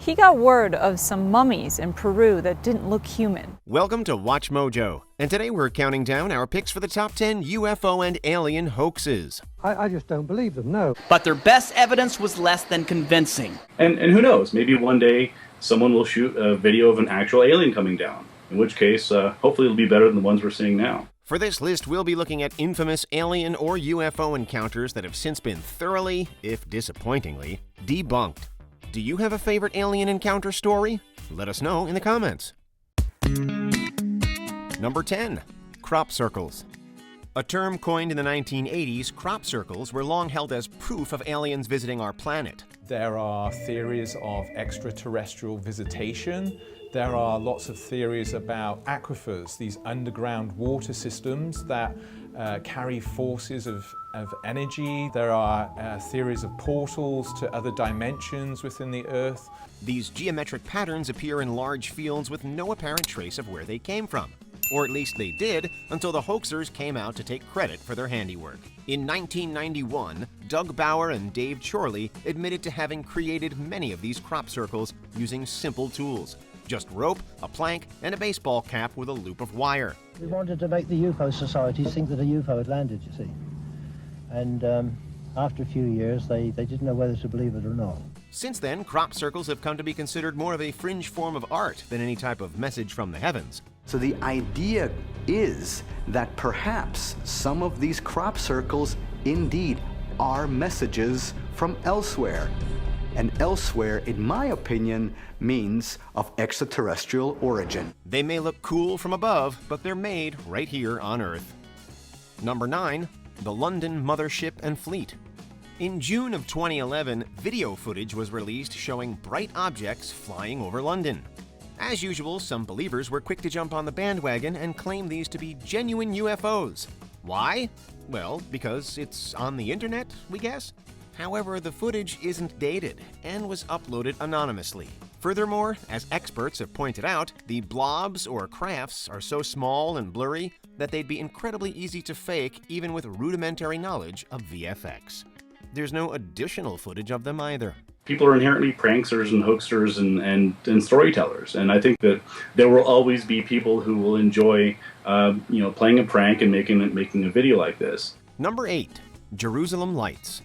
He got word of some mummies in Peru that didn't look human. Welcome to Watch Mojo, and today we're counting down our picks for the top 10 UFO and alien hoaxes. I just don't believe them, no. But their best evidence was less than convincing. And who knows, maybe one day someone will shoot a video of an actual alien coming down, in which case, hopefully it'll be better than the ones we're seeing now. For this list, we'll be looking at infamous alien or UFO encounters that have since been thoroughly, if disappointingly, debunked. Do you have a favorite alien encounter story? Let us know in the comments. Number 10. Crop circles. A term coined in the 1980s, crop circles were long held as proof of aliens visiting our planet. There are theories of extraterrestrial visitation. There are lots of theories about aquifers, these underground water systems that carry forces of energy. There are theories of portals to other dimensions within the Earth. These geometric patterns appear in large fields with no apparent trace of where they came from. Or at least they did, until the hoaxers came out to take credit for their handiwork. In 1991, Doug Bauer and Dave Chorley admitted to having created many of these crop circles using simple tools. Just rope, a plank, and a baseball cap with a loop of wire. We wanted to make the UFO societies think that a UFO had landed, you see. And after a few years, they didn't know whether to believe it or not. Since then, crop circles have come to be considered more of a fringe form of art than any type of message from the heavens. So the idea is that perhaps some of these crop circles indeed are messages from elsewhere. And elsewhere, in my opinion, means of extraterrestrial origin. They may look cool from above, but they're made right here on Earth. Number 9. The London Mothership and Fleet. In June of 2011, video footage was released showing bright objects flying over London. As usual, some believers were quick to jump on the bandwagon and claim these to be genuine UFOs. Why? Well, because it's on the internet, we guess? However, the footage isn't dated and was uploaded anonymously. Furthermore, as experts have pointed out, the blobs or crafts are so small and blurry that they'd be incredibly easy to fake even with rudimentary knowledge of VFX. There's no additional footage of them either. People are inherently pranksters and hoaxers and storytellers, and I think that there will always be people who will enjoy, playing a prank and making a video like this. Number 8. Jerusalem Lights.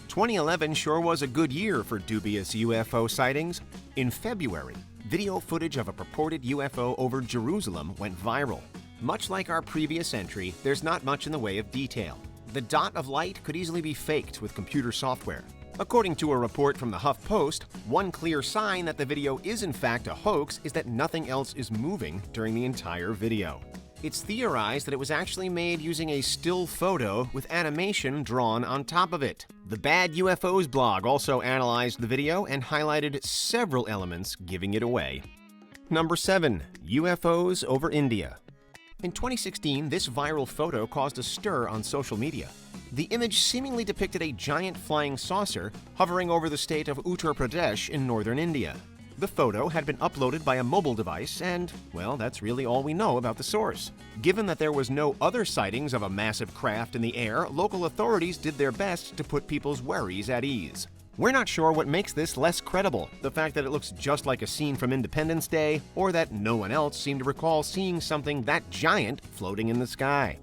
2011 sure was a good year for dubious UFO sightings. In February, video footage of a purported UFO over Jerusalem went viral. Much like our previous entry, there's not much in the way of detail. The dot of light could easily be faked with computer software. According to a report from the HuffPost, one clear sign that the video is in fact a hoax is that nothing else is moving during the entire video. It's theorized that it was actually made using a still photo with animation drawn on top of it. The Bad UFOs blog also analyzed the video and highlighted several elements giving it away. Number 7. UFOs over India. In 2016, this viral photo caused a stir on social media. The image seemingly depicted a giant flying saucer hovering over the state of Uttar Pradesh in northern India. The photo had been uploaded by a mobile device and, well, that's really all we know about the source. Given that there was no other sightings of a massive craft in the air, local authorities did their best to put people's worries at ease. We're not sure what makes this less credible, the fact that it looks just like a scene from Independence Day, or that no one else seemed to recall seeing something that giant floating in the sky.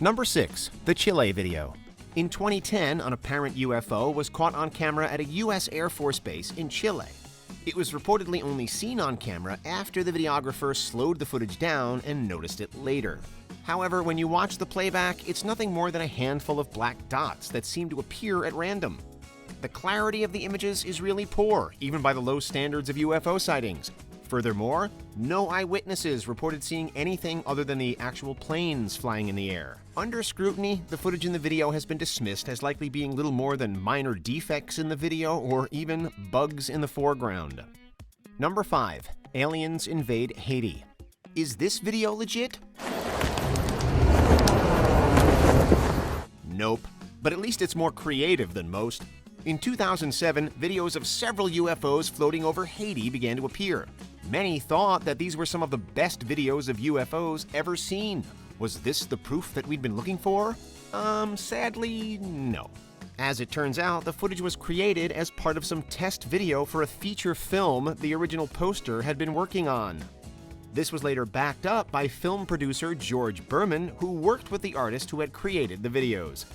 Number 6. The Chile video. In 2010, an apparent UFO was caught on camera at a U.S. Air Force base in Chile. It was reportedly only seen on camera after the videographer slowed the footage down and noticed it later. However, when you watch the playback, it's nothing more than a handful of black dots that seem to appear at random. The clarity of the images is really poor, even by the low standards of UFO sightings. Furthermore, no eyewitnesses reported seeing anything other than the actual planes flying in the air. Under scrutiny, the footage in the video has been dismissed as likely being little more than minor defects in the video or even bugs in the foreground. Number 5. Aliens invade Haiti. Is this video legit? Nope, but at least it's more creative than most. In 2007, videos of several UFOs floating over Haiti began to appear. Many thought that these were some of the best videos of UFOs ever seen. Was this the proof that we'd been looking for? Sadly, no. As it turns out, the footage was created as part of some test video for a feature film the original poster had been working on. This was later backed up by film producer George Berman, who worked with the artist who had created the videos.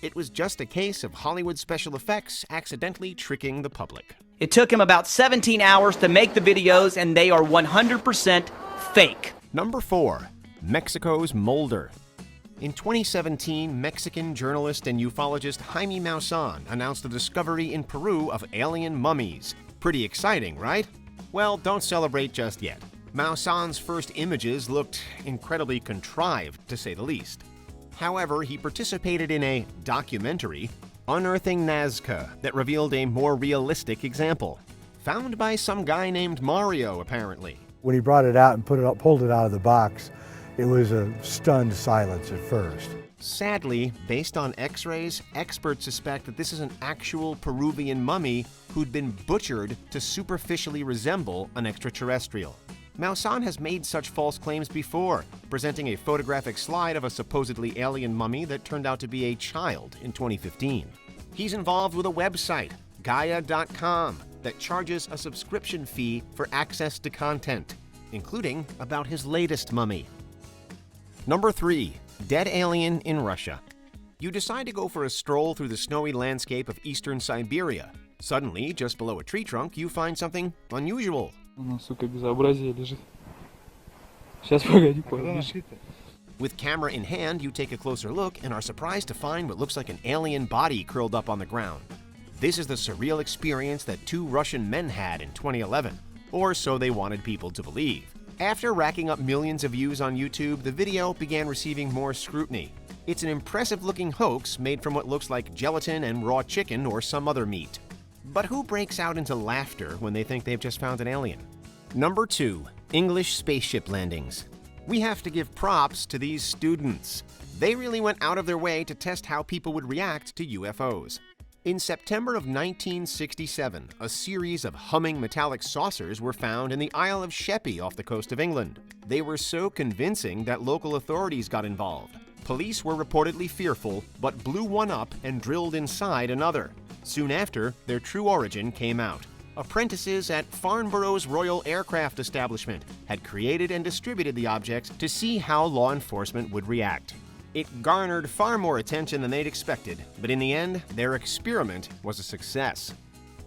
It was just a case of Hollywood special effects accidentally tricking the public. It took him about 17 hours to make the videos, and they are 100% fake. Number 4. Mexico's Molder. In 2017, Mexican journalist and ufologist Jaime Maussan announced the discovery in Peru of alien mummies. Pretty exciting, right? Well, don't celebrate just yet. Maussan's first images looked incredibly contrived, to say the least. However, he participated in a documentary, Unearthing Nazca, that revealed a more realistic example. Found by some guy named Mario, apparently. When he brought it out and pulled it out of the box, it was a stunned silence at first. Sadly, based on x-rays, experts suspect that this is an actual Peruvian mummy who'd been butchered to superficially resemble an extraterrestrial. Maussan has made such false claims before, presenting a photographic slide of a supposedly alien mummy that turned out to be a child in 2015. He's involved with a website, Gaia.com, that charges a subscription fee for access to content, including about his latest mummy. Number 3. Dead alien in Russia. You decide to go for a stroll through the snowy landscape of eastern Siberia. Suddenly, just below a tree trunk, you find something unusual. With camera in hand, you take a closer look and are surprised to find what looks like an alien body curled up on the ground. This is the surreal experience that 2 Russian men had in 2011, or so they wanted people to believe. After racking up millions of views on YouTube, the video began receiving more scrutiny. It's an impressive-looking hoax made from what looks like gelatin and raw chicken or some other meat. But who breaks out into laughter when they think they've just found an alien? Number 2. English spaceship landings. We have to give props to these students. They really went out of their way to test how people would react to UFOs. In September of 1967, a series of humming metallic saucers were found in the Isle of Sheppey off the coast of England. They were so convincing that local authorities got involved. Police were reportedly fearful, but blew one up and drilled inside another. Soon after, their true origin came out. Apprentices at Farnborough's Royal Aircraft Establishment had created and distributed the objects to see how law enforcement would react. It garnered far more attention than they'd expected, but in the end, their experiment was a success.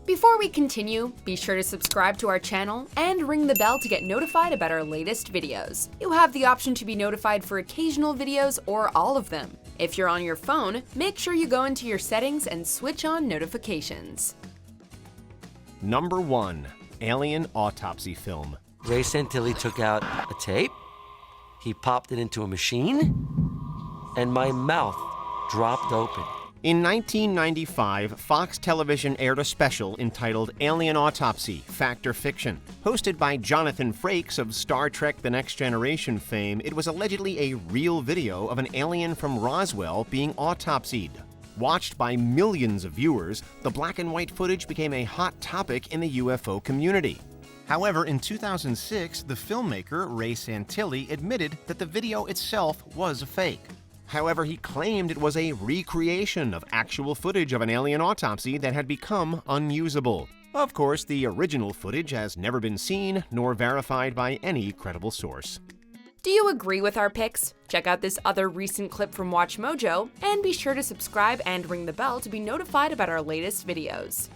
Before we continue, be sure to subscribe to our channel and ring the bell to get notified about our latest videos. You have the option to be notified for occasional videos or all of them. If you're on your phone, make sure you go into your settings and switch on notifications. Number 1. Alien Autopsy Film. Ray Santilli took out a tape, he popped it into a machine, and my mouth dropped open. In 1995, Fox Television aired a special entitled Alien Autopsy, Fact or Fiction. Hosted by Jonathan Frakes of Star Trek The Next Generation fame, it was allegedly a real video of an alien from Roswell being autopsied. Watched by millions of viewers, the black and white footage became a hot topic in the UFO community. However, in 2006, the filmmaker, Ray Santilli, admitted that the video itself was a fake. However, he claimed it was a recreation of actual footage of an alien autopsy that had become unusable. Of course, the original footage has never been seen nor verified by any credible source. Do you agree with our picks? Check out this other recent clip from WatchMojo, and be sure to subscribe and ring the bell to be notified about our latest videos.